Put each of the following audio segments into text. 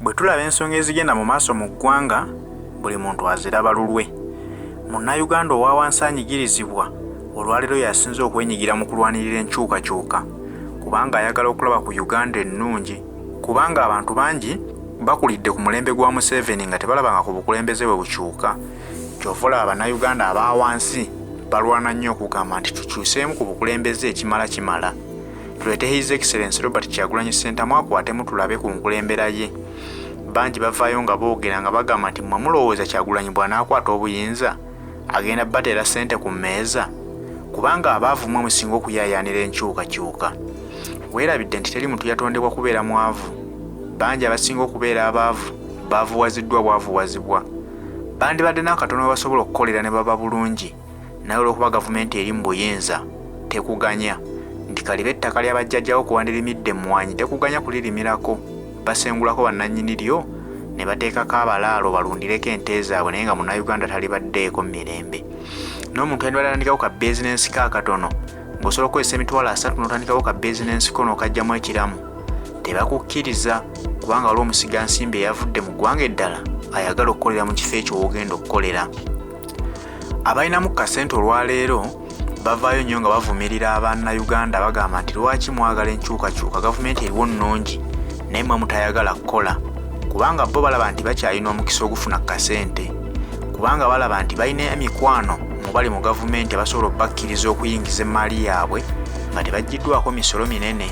Bwe tulaba ensonga ezigenda mu maaso mu ggwanga, buli muntu aziraba lulwe. Munnayuganda owa wansi anyigirizibwa olwaleero yasinze okwenyigira mu kulwanirira enkyukakyuka kubanga ayagala okulaba ku Uganda ennungi, kubanga abantu bangi bakulidde ku mulembe gwa Museveni nga tebalabanga ku bukulembeze bwe bukyuka. Ky'ova olaba bannayuganda aba wansi balwana nnyo okugamba nti tukyuseemu ku bukulembeze kimala. Tuleete His Excellency Robert Kyagulanyi Ssentamu akwatemu tulabe ku nkulembera ye. Bangi bavaayo nga boogera nga bagamba nti mmwe mulowooza Kyagulanyi bw'anaakwata obuyinza agenda bateera ssente ku mmeeza, kubanga abaavu mmwe musinga okuyaayaanira enkyukakyuka. Weerabidde nti teri muntu yatondebwa kubeera mwavu. Bangi abasinga okubeera abaavu baavuwaziddwa bwavuwazibwa. Bandibadde n'akatono we basobola okukolera ne baba bulungi, naye olw'okuba gavumenti eri mu buyinza tekuganya nti kaliba ettaka ly'abajjajjawo ku wandirimidde emmwanyi tekuganya kulirimirako, basengulako bannannyini lyo ne bateekako abalaalo balundireko ente zaabwe, naye nga munnayuganda talibaddeeko mu mirembe. N'omuntu yandibadde atandikawo ka bizinensi ka katono ng'osobola okukozesa emitwalo 3 n'otandikawo ka bizinensi ko n'okajjamu ekiramu, tebakukkiriza kubanga waliwo omusigansimbi eyavudde mu ggwanga eddala ayagala okukolera mu kifo ekyo w'ogenda okukolera. Abalinamu kasente olwaleero bavaayo nnyo nga bavumirira abannayuganda bagamba nti lwaki mwagala enkyukakyuka, gavumenti eriwo nnungi naye mmwe mutayagala kukola, kubanga bo balaba nti bakyalina omukisa ogufuna kasente, kubanga balaba nti balina emikwano mu bali mu gavumenti abasobola okubakkiriza okuyingiza emmaali yaabwe nga tebaggiddwako misolo minene.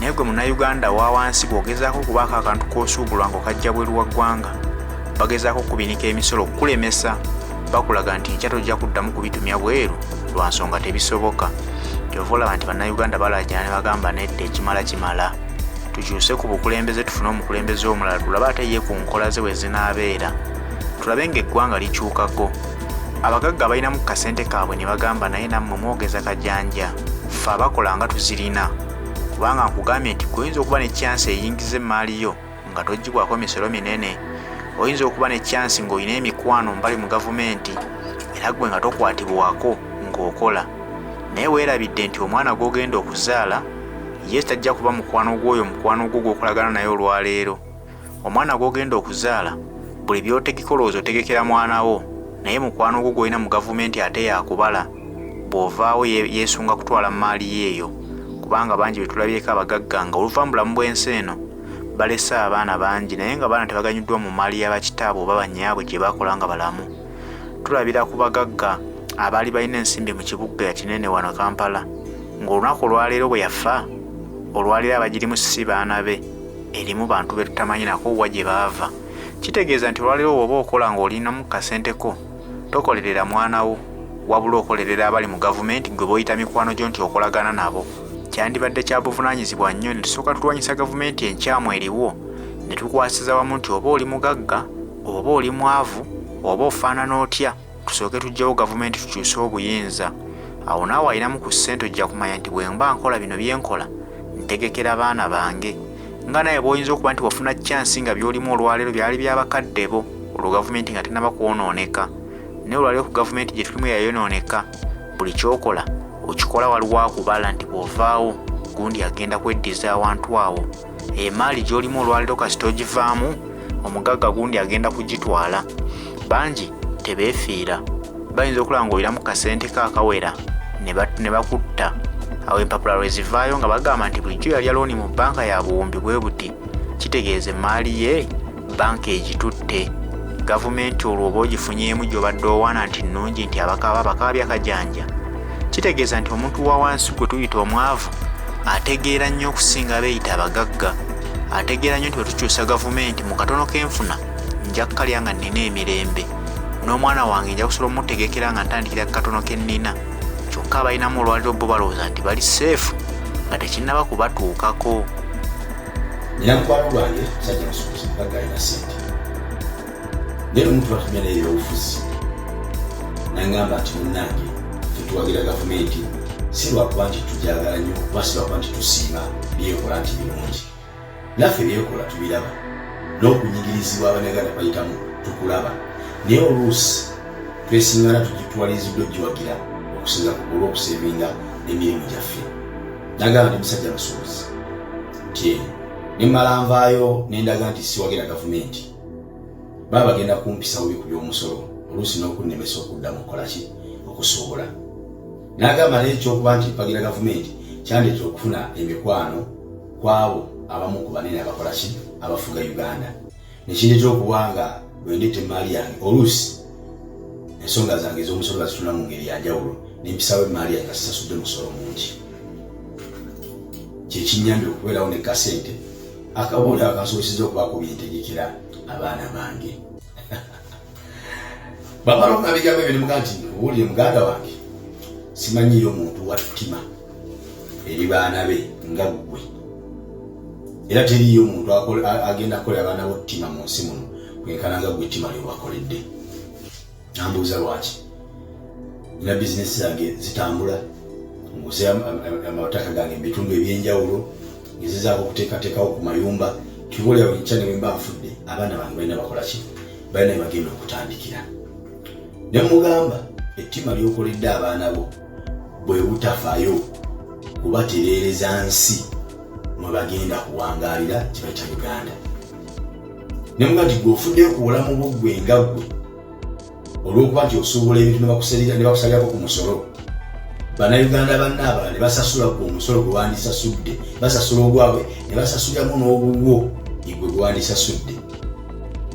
Naye gwe munnayuganda wa wansi bw'ogezaako okubaako akantu k'osuubulwa ng'okajja bweru wa ggwanga, bagezaako kubinika emisolo okukulemesa, bakulaga nti nkya tojja kuddamu kubitumya bweru lwa nsonga tebisoboka. Ky'ova olaba nti bannayuganda balajana ne bagamba nedda ekimala. Tukyuse ku bukulembeze tufune omukulembeze omulala, tulabe ate ye ku nkola ze bwe zinaabeera, tulabe ng'eggwanga likyukako. Abagagga balinamu kasente kaabwe ne bagamba naye nammwe mwogeza kajanja, ffe abakola nga tuzirina, kubanga nkugambye nti oyinza okuba ne chance eyingiza emmaali yo nga toggibwako misolo minene. Oyinza okuba ne chance ng'olina emikwano mbali mu gavumenti era gwe nga tokwatibwako ng'okola, naye weerabidde nti omwana gw'ogenda okuzaala ye tajja kuba mukwano gwo gw'okolagana naye olwaleero. Omwana gw'ogenda okuzaala buli by'otegeka otegekera mwana wo, naye mukwano gwo gw'olina mu gavumenti ate yakubala, bw'ovaawo yeesunga kutwala mmaali yeeyo, kubanga bangi betulabyeko abagagga nga oluva mu bulamu bw'ensi eno balese abaana bangi naye nga baana tebaganyuddwa mu mmaali y'abakitaabwe oba bannyaabwe gye baakola nga balamu. Tulabira ku bagagga abaali balina ensimbi mu kibuga kinene wano Kampala, ng'olunaku olwaleero bwe yafa, olwaleero abagirimu si baana be, erimu bantu be tutamanyi nako wa gye baava. Kitegeeza nti olwaleero bw'oba okola ng'olinamu kasente ko, tokolerera mwana wo wabula okolerera abali mu gavumenti gwe boyita mikwano gyo nti okolagana nabo. Kyandibadde kya buvunaanyizibwa nnyo ne tusooka tulwanyisa gavumenti enkyamu eriwo ne tukwasiza wamu nti oba oli mugagga oba oli mwavu oba ofaanana otya, tusooke tuggyawo gavumenti tukyuse obuyinza. Awo naawe alinamu ku ssente ojja kumanya nti bwe mba nkola bino bye nkola ntegekera baana bange, nga naye bw'oyinza okuba nti wafuna chansi nga by'olimu olwaleero byali by'abakadde bo olwo gavumenti nga tennaba kwonooneka, naye olwaleero ku gavumenti gye tulimu yayonooneka. Buli kyokola okikola waliwo akubala nti bw'ovaawo gundi agenda kweddiza awantu awo, emmaali gy'olimu olwaleero kasita ogivaamu omugagga gundi agenda kugitwala. Bangi tebeefiira, bayinza okulaba ng'olinamu kasente kaakawera ne bakutta. Awo empapula lwe zivaayo nga bagamba nti bulijjo yalya looni mu bbanka ya buwumbi bwe buti, kitegeeza emmaali ye bbanka egitutte. Gavumenti olwo oba ogifunyeemu gy'obadde owaana nti nnungi nti abakaaba byakajanja, kitegeeza nti omuntu wa wansi gwe tuyita omwavu ategeera nnyo okusinga beeyita abagagga. Ategeera nnyo nti bwe tukyusa gavumenti mu katono kenfuna nja kukalya nga nnina emirembe, n'omwana wange nja kusobola omutegekera nga ntandikira ku katono ke nnina. Kyokka abalinamu olwaleero bo balowooza nti bali seefu nga tekinnaba kubatuukako. Nina mukwano gwange musajja musuubuzi mugagga alina ssente, naye omuntu batumya naye ebyobufuzi n'angamba nti munnange ffe tuwagira gavumenti si lwakuba nti tugyagala nnyo kuba si lwakuba nti tusiima byekola nti birungi, naffe byekola tubiraba n'okunyigirizibwa abanyagala bayitamu tukulaba, naye oluusi twesingana tugitwaliziddwa giwagira okusinga kugula okusevinga n'emirimu gyaffe. Nagamba nti musajja basuubuzi nti Nimala nvaayo nendaga nti siwagira gavumenti baba bagenda kumpisa bubi ku by'omusolo oluusi n'okunnemesa okudda mu kola ki okusuubula. N'agamba n'ekyokuba nti mpagira gavumenti kyandeetera okufuna emikwano kwabo abamu ku banene abakola ki abafuga Uganda. Nekindeetera okuba nga bwe ndeeta emaali yange oluusi ensonga zange ez'omusolo bazitunda mu ngeri ya njawulo n'empisawo emaali yange kasasudde musolo mungi. Kyekinnyambye okubeerawo ne kasente akabonero akansobozesezza okubaako byentegekera abaana bange. Bamala okunabigambo ebyo nemugaa nti owulire muganda wange simanyiyo omuntu wattima eri baana be nga ggwe, era teriyo omuntu agenda kukolera abaana bo ttima mu nsi muno kwenkana nga ggwe ttima lyobakoledde. Nambuuza lwaki? Nina bizinesi zange zitambula, nguze amataka gange mu bitundu ebyenjawulo, ngezezaako okuteekateekawo ku mayumba, kibolera buli nkya ne bwe mba nfudde abaana bange balina bakola ki? Balina bye bagenda okutandikira. Ne mugamba ettima ly'okoledde abaana bo bwe butafaayo kubatereereza nsi mwe bagenda kuwangaalira kye bayita Uganda. Ne mugamba nti gw'ofuddeyo ku bulamu bwo ggwe nga ggwe olw'okuba nti osuubula ebintu ne bakusalirako ku musolo. Bannayuganda banna abalala ne basasula ku omusolo gwe wandisasudde, basasula ogwabwe ne basasuliramu n'obugwo igwe gwe wandisasudde.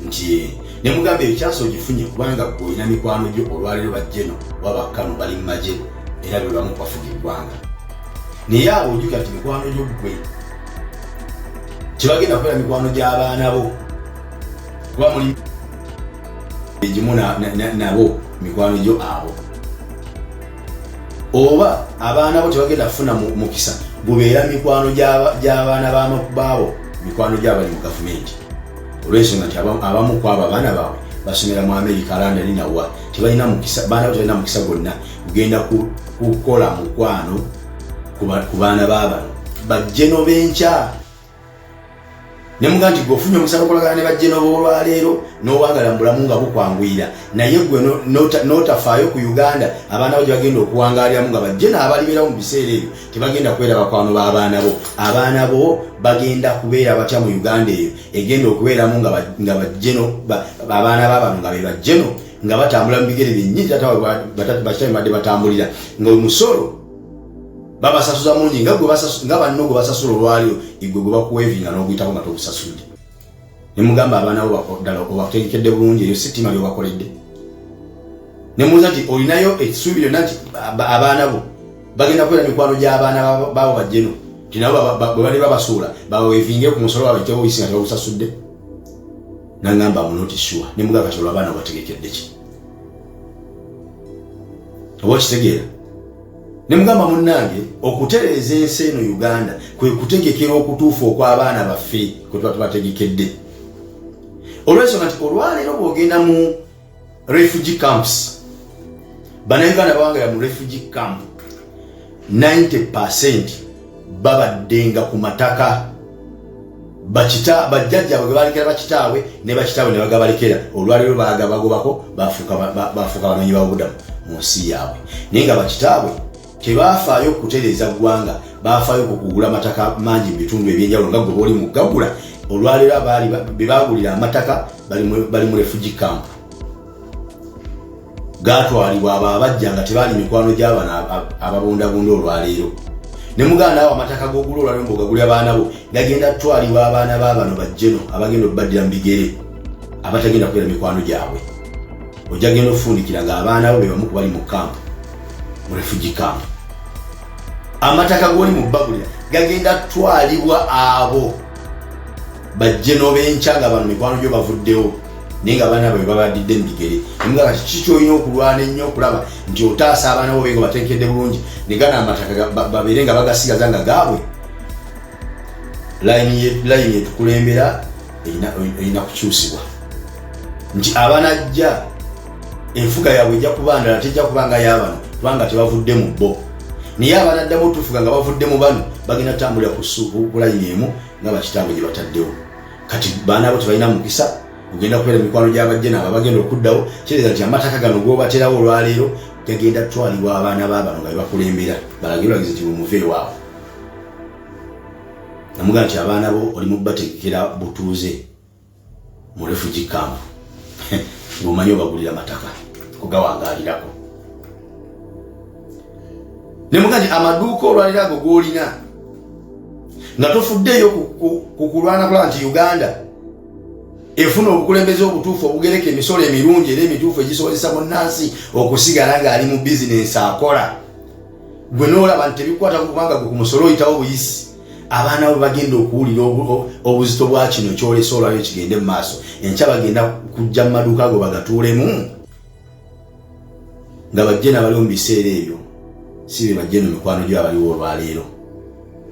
Nti ne mugamba ebyo kyansi ogifunye kubanga gwe olina mikwano gyo olwaleero bajjeno oba bakkano bali mu magye era be bamu kubafuga eggwanga. Naye awo ojjukira nti mikwano gyo ggwe kyebagenda kubeera mikwano gy'abaana bo kuba muli egimu nabo mikwano gyo abo, oba abaana bo tebagenda kufuna mukisa gubeera mikwano gy'abaana baabo mikwano gy'abali mu gavumenti. Olw'ensonga nti abamu kwabo abaana baabwe basomera mu America, London nawa tebalina mukisa, baana bo tebalina mukisa gonna kugenda kukola mukwano ku baana baabano bajjeno b'enkya. Ne mugamba nti gw'ofunye omukisa gw'okolagana ne bajjeno b'olwaleero n'owagala mu bulamu nga bukwanguyira, naye gwe n'otafaayo ku Uganda abaana bo gye bagenda okuwangaaliramu nga bajjeno abalibeerawo mu biseera ebyo tebagenda kubeera bakwano b'abaana bo. Abaana bo bagenda kubeera batya mu Uganda eyo egenda okubeeramu nga bajjeno abaana baabano nga be bajjeno nga batambula mu bigere byennyini bakitaabwe badde batambulira nga omusolo babasasuza mungi nga banno gwe basasula olwaliyo igwe gwe bakuweevinga n'oguyitako nga togusasudde. Ne mugamba abaana bo ddala obategekedde bulungi eyo si ttima lyobakoledde. Ne mubuuza nti olinayo ekisuubi lyonna nti abaana bo bagenda kubeera mikwano gy'abaana baabo bajjeno nti nabo bwe bali babasuula baweevinge ku musolo waabwe kyobuyisi nga tebagusasudde? Nangamba munoti sure. Ne mugamba kati olwo abaana bo bategekedde ki? Oba okitegeera? Ne mugamba munnange okutereeza ensi eno Uganda kwe kutegekera okutuufu okw'abaana baffe kwe tuba tubategekedde. Olw'ensonga nti olwaleero bw'ogenda mu refugee camps, bannayuganda bawangalira mu refugee camp 90% babaddenga ku mataka bajjajjabwe balekera bakitaabwe ne bakitaabwe ne bagabalekera, olwaleero bagobako bafuuka bamenyi b'obubudamu mu nsi yaabwe. Naye nga bakitaabwe tebafaayo kutereeza ggwanga, bafaayo kukugula amataka mangi mu bitundu ebyenjawulo nga gwe boli mu gagula. Olwaleero be bagulira amataka bali mu refugee camp gatwalibwa abo abajja nga tebaali mikwano gy'abana ababundabunda olwaleero. Ne muganda awo amataka g'ogula olwaleero mbogagulira abaana bo gagenda tutwalibwa abaana baabano bajjeno abagenda okubaddira mu bigere abatagenda kubeera mikwano gyabwe. Ojja genda okufundikira nga abaana bo be bamu ku bali mu camp, mu refugee camp. Amataka g'oli mu bagulira gagenda tutwalibwa abo bajjeno b'enkya nga bano mikwano gyo bavuddewo naye nga abaana baabwe babaddidde mu bigere. Nemugamba kiki kyolina okulwana ennyo okulaba nti otaasa abaana bo benga bateekedde bulungi ne gana amataka babeere nga bagasigaza nga gaabwe. Layini etukulembera erina kukyusibwa nti abanajja enfuga yaabwe ejja kuba ndala tejja kubanga y'abano kubanga tebavudde mu bo, naye abanaddamu otufuga nga bavudde mu bano bagenda tutambulira ku layini emu nga bakitaabwe gye bataddewo. Kati baana bo tebalina mukisa kugenda kubeera mikwano gy'abajjeno abo bagenda okuddawo. Kitegeeza nti amataka gano g'obaterawo olwaleero gagenda tutwalibwa abaana baabano nga bebakulembera balagirwagize nti bumuve ewaabwe. namuga nti abaana bo oli mu batekera butuuze mu refugee camp ng'omanyi obagulira mataka kugawangalirako nemuga nti amaduuka olwaliro ago g'olina nga tofuddeeyo kukulwana kula nti Uganda efuna obukulembeze obutuufu obugereka emisolo emirungi era emituufu egisobozesa munnansi okusigala ng'ali mu bizinensi akola gwe n'olaba nti tebikwata kubanga gwe ku musolo oyitawo buyisi abaana bo bagenda okuwulira obuzito bwa kino kyolesa olwaliro kigende mu maaso enkya bagenda kujja mu maduuka ago bagatuulemu nga bajje nabaliwo mu biseera ebyo si be bajje no mikwano gy'abaliwo olwaleero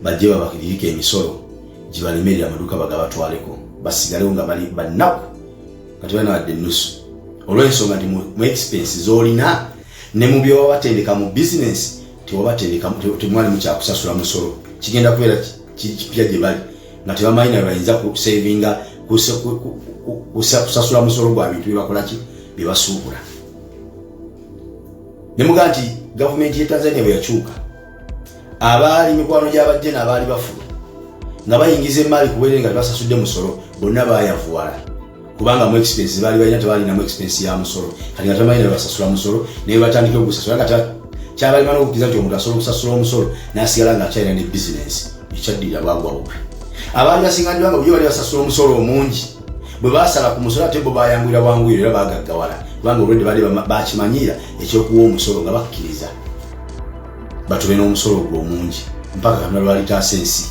bajje babakirika emisolo gibalemerera amaduuka bagabatwaleko basigalewo nga bali bannaku kati bana wadde nusu olw'ensonga nti mu expense z'olina ne mu byowabatendeka mu business tewabatendeka temwali mukyakusasula musolo kigenda kubeera kipya gye bali nga tebamanyi na bayinza kusavinga kusasula musolo gwa bintu byebakolaki byebasuubula nemuga nti gavumenti ye Tanzania bwe yakyuka abaali mikwano gy'abajje n'abaali bafulu nga bayingiza emaali kubeere nga tebasasudde musolo bonna bayavuwala kubanga mu expense baali balina tebalinamu expense ya musolo kati nga tebamanyi basasula musolo naye batandika ogusasula nga kyabalima n'okukiriza nti omuntu asobola okusasula omusolo n'asigala nga akyalina ne bizinensi ekyaddira bagwa bubi abaali basinganirwa nga buli bali basasula omusolo omungi bwe basala ku musolo ate bo bayangwira bwangwira era bagaggawala kubanga olwedde baali bakimanyira ekyokuwa omusolo nga bakkiriza batube n'omusolo gwo omungi mpaka katonda lwalitaasa ensi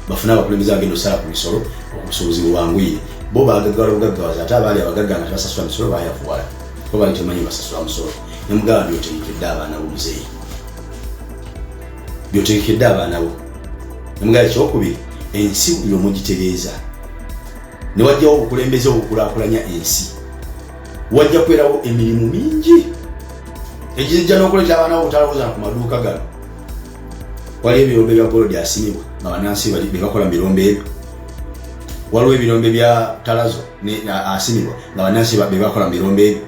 bafuna abakulembeze bagenda osala ku misolo obusobozi bwangwire bo bagaggawala bugaggawaza ate abaali abagagga nga tebasasula misolo bayavuwala kuba baali temanyi basasula musolo nemugamba byotegekedde abaana b'omuzeeyi byotegekedde abaana bo nemugamba ekyokubiri ensi buli omugitereeza ne wajjawo obukulembeze obukulaakulanya ensi wajja kubeerawo emirimu mingi egijja n'okuleeta abaana bo obutalowooza ku maduuka gano waliwo ebirombe bya golodi asimibwa nga bannansi be bakola mu birombe ebyo waliwo ebirombe bya talazo asimibwa nga bannansi be bakola mu birombe ebyo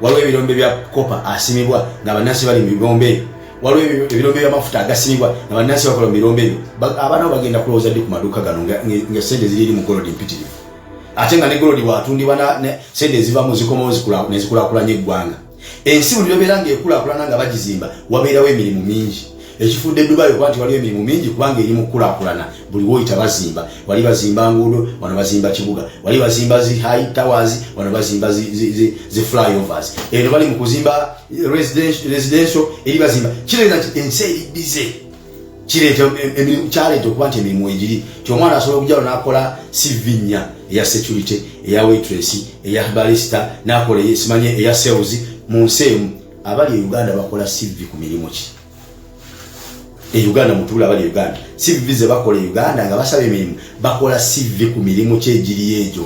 waliwo ebirombe bya kopa asimibwa nga bannansi bali mu birombe ebyo waliwo ebirombe by'amafuta agasimibwa nga bannansi bakola mu birombe ebyo abaana bo bagenda kulowooza ddi ku maduuka gano nga sente ziri mu golodi mpitirivu ate nga ne golodi bwatundibwa sente ezivamu zikomawo nezikulaakulanya eggwanga ensi buli lwebeera ng'ekulaakulana nga bagizimba wabeerawo emirimu mingi ekifudde Dubai okuba nti waliwo emirimu mingi kubanga eri mu kulaakulana buli woyita bazimba wali bazimba nguudo wano bazimba kibuga wali bazimba zi high towers wano bazimba zi flyovers eno bali mu kuzimba residential eri bazimba kireeta nti ensi eri bize kyaleeta okuba nti emirimu egiri kyomwana asobola okujjalo n'akola sivinya eya security eya waitress eya barista n'akola simanye eya sales mu nsi emu abali e Uganda bakola CV ku mirimu ki Uganda mutula abali Uganda CV ze bakola Uganda nga basaba emirimu bakola CV ku mirimu kyegiri ejo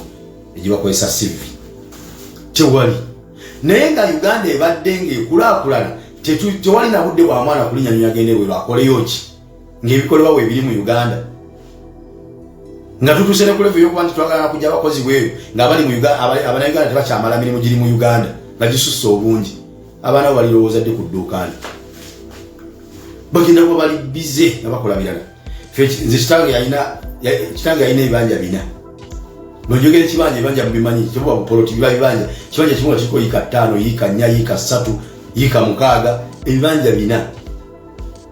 ejibakozesa CV tewali naye nga Uganda ebadde ng'ekulaakulana tewali na budde bwa mwana kulinyanya agende bwe bakoleyo ki ng'ebikolebwa we biri mu Uganda nga tutuuse ne ku level y'okuba nti twagala kujja abakozi bweru ng'abali mu Uganda Abannayuganda tebakyamala mirimu giri mu Uganda nga gisusse obungi abaana bo balirowooza dde ku dduukaani bagenda kuba bali bize nga bakola birala nze kitange yalina ebibanja bina nojogera ekibanja mubimanyi kyobuba bupoloti biba bibanja kibanja kimu nga kiriko yiika 5 yiika 4 yiika 3 yiika 6 ebibanja bina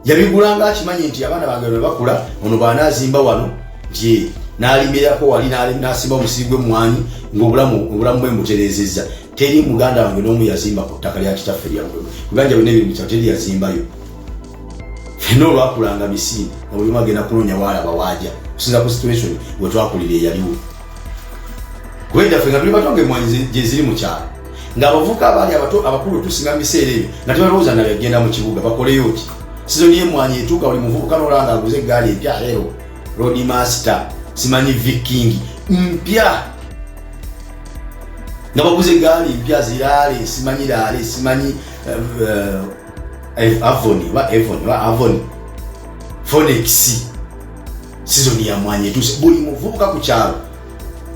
yabigulanga akimanyi nti abaana bange bwe bakula ono baanaazimba wano nti n'alimirako wali n'asimba omusiri gw'emmwanyi ng'obulamu bwe mutereezezza teri muganda wange n'omu yazimba ku ttaka lya kitaffe kubanja bino ebiri mukyawo teri yazimbayo fenna olwakulanga misiri nga buli agenda kunoonya waalaba waaja kusinza ku situation bwe twakulira eyaliwo kubedda ffe nga tuli batonga emmwanyi gye ziri mu kyalo ng'abavuka abaali abakulu tusinga mu biseera ebyo nga tebalowooza nabyo agenda mu kibuga bakoleyo ki sizoni y'emmwanyi etuuka buli muvubuka n'olaba ng'aguze eggaali empya hero road master simanyi viking mpya nga baguze eggaali mpya ziraale simanyi laale simanyi Avon Phoenix sizoni ya mwanya etuuse buli muvubuka ku kyalo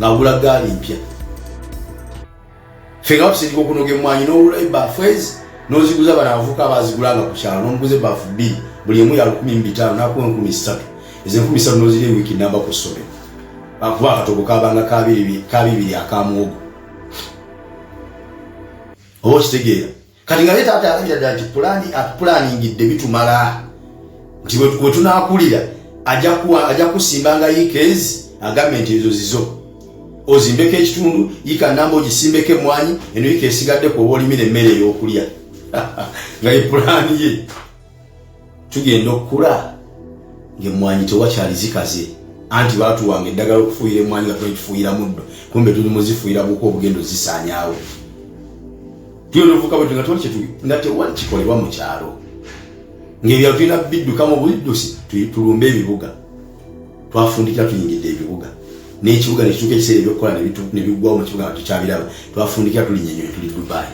ng'agula gaali mpya fenga otusindika okunoga emmwanyi n'owula ebbafu ezi n'oziguza bano abavubuka abazigulanga ku kyalo n'omuguza ebbafu bbiri buli emu ya 15,000 n'akuwa 13,000 ezo 13 nozire wiki namba ku ssomero akuba akatogo kabanga kabibiri akamuogo obo kitegeera kati nga leta atalabira ddala nti planning bitumala nti we tunakulira ajja kusimbanga yikezi agamente ezo zizo ozimbeko ekitundu yika namba ogisimbeko emwanyi eno yika esigadde ku olimira emmere ey'okulya nga epulaani ye tugenda okukula ng'emmwanyi tewakyali zikaze anti baatuwanga eddagala okufuuyira emmwanyi nga tufuuyira muddo kumbe tuli muzifuuyira buko obugendo zisaanyaawo tuyona ovuka bwetu nga tewali kikolebwa mu kyalo ng'ebyalo tulina biddukamu buliddusi tulumbe ebibuga twafundikira tuyingidde ebibuga n'ekibuga nekituuka ekiseera ebyokukola ne biggwawo mu kibuga nga tukyabiraba twafundikira tulinyenyonyi tuli Dubai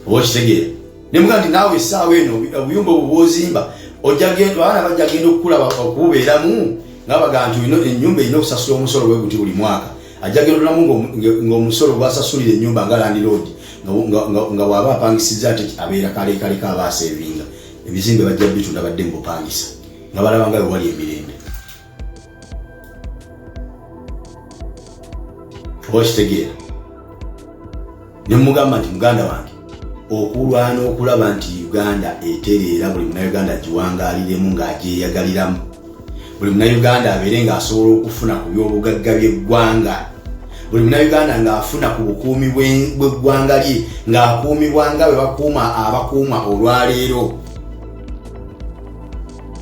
oba okitegeera ne muga nti naawe essaawa eno obuyumba obwo bw'ozimba abaana bajja genda okukulaba okububeeramu nga baga nti ennyumba erina okusasula omusolo bwe guti buli mwaka ajja genda olamu ng'omusolo gwasasulira ennyumba nga landlord nga bw'aba apangisizza ate abeera kalekaleka aba asevinga ebizimbe bajja bitunda badde mubupangisa nga balaba nga wewali emirembe oba kitegeera ne mugamba nti muganda wange okulwana okulaba nti Uganda etereera buli munnayuganda giwangaaliremu ng'agyeyagaliramu buli munnayuganda abeere ng'asobola okufuna ku byobugagga by'eggwanga buli munnayuganda ng'afuna ku bukuumi bw'eggwanga lye ng'akuumibwanga bwe bakuuma abakuuma olwaleero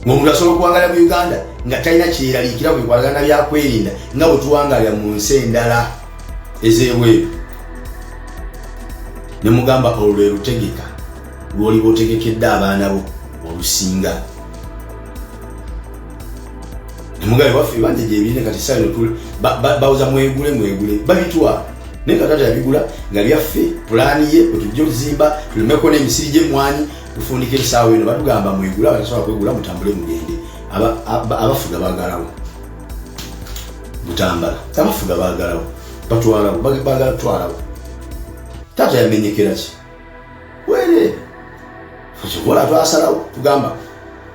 ng'omuntu asobola okuwangalira mu Uganda nga talina kyeraliikira ku bikwatagana byakwerinda nga bwe tuwangalira mu nsi endala ez'ebweru ne mugamba olwo lwe lutegeka lw'oliba otegekedde abaana bo olusinga ne mugabe waffe ebibanja gyebirine kati saa ino bawuza mwegule babitwala naye nga tata yabigula nga byaffe pulaani ye bwe tujja okuzimba tulemeko n'emisiri gy'emmwanyi tufundika esaawa eno batugamba mwegule abatasobola kwegula mutambule mugende abafuga baagalawo butambala abafuga baagalawo batwalawo baagala tutwalawo tata yamenyekera ki were fusobola twasalawo tugamba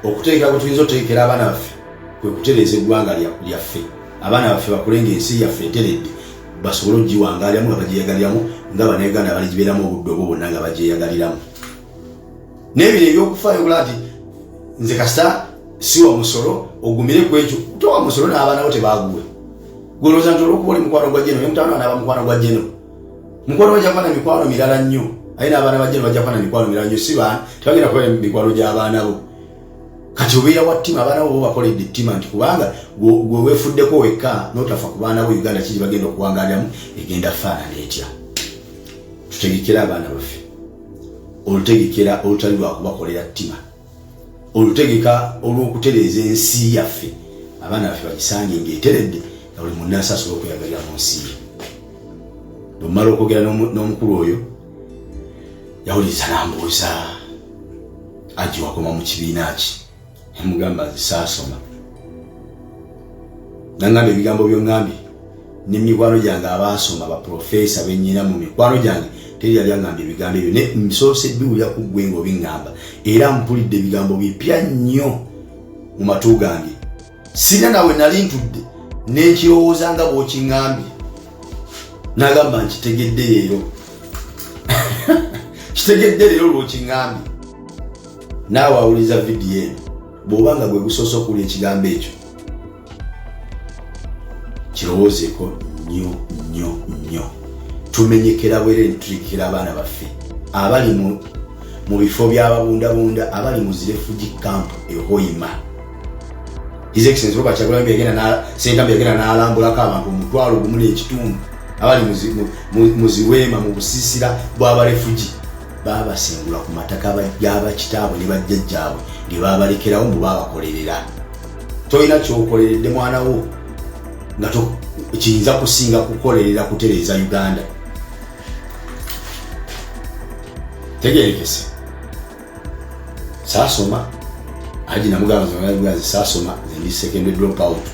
okuteekera kwe tuyinza oteekera abaana baffe kwe kutereeza eggwanga lyaffe abaana baffe bakulenga ensi yaffe eteredde basobole ogiwangaaliramu nga bagyeyagaliramu nga bannayuganda baligibeeramu obudde obwo bwonna nga bagyeyagaliramu n'ebiro ebyokufaayo okulaba nti nze kasita siwa musolo ogumire ku ekyo towa musolo n'abaana bo tebaguwe golooza nti olwokuba oli mukwano gwa jeno yomutano anaaba mukwano gwa jeno mukwano bajja kuba na mikwano mirala nnyo aye n'abaana ba jeno bajja kuba na mikwano mirala nnyo si baana tebagenda kuba mikwano gy'abaana bo kati obeera wa ttima abaana bo bakoledde ettima nti kubanga gwe weefuddeko wekka n'otafa ku baana bo Uganda kiri bagenda okuwangaaliramu egenda faanana etya tutegekera abaana baffe olutegekera olutali lwa kubakolera ttima olutegeka olw'okutereeza ensi yaffe abaana baffe bagisange ng'eteredde nga buli munna asasobola okweyagalira mu nsi ye bwe mmala okwogera n'omukulu oyo yawuliriza n'ambuuza aji wakoma mu kibiina ki emugamba zisaasoma nangamba ebigambo by'ongambye ne mikwano gyange abaasoma baprofesa bennyina mu mikwano gyange teri yali angambye ebigambo ebyo ne nsoose biwulira ku ggwe ng'obiŋŋamba era mpulidde ebigambo bipya nnyo mu matu gange sina nawe nali ntudde n'enkirowooza nga bw'okiŋŋambye n'agamba nkitegedde leero kitegedde leero lw'okiŋŋambye naawe awuliza vidiyo eno bw'oba nga gwe gusoose okuwulira ekigambo ekyo kirowoozeeko nnyo tumenyekera bwere netutegekera abaana baffe abali mu bifo by'ababundabunda abali mu zirefugee camp ehoima His Excellency Robert Kyagulanyi Ssentamu yagenda n'alambulako abantu omutwalo gumu n'ekitundu abali mu ziweema mu busiisira bw'abarefugi baabasengula ku mataka y'abakitaabwe ne bajjajjaabwe ne baabalekerawo mbu baabakolerera tolina kyokoleredde mwana wo nga kiyinza kusinga kukolerera kutereeza Uganda tegerekese saasoma aji namugamba saasoma ndi secondary drop out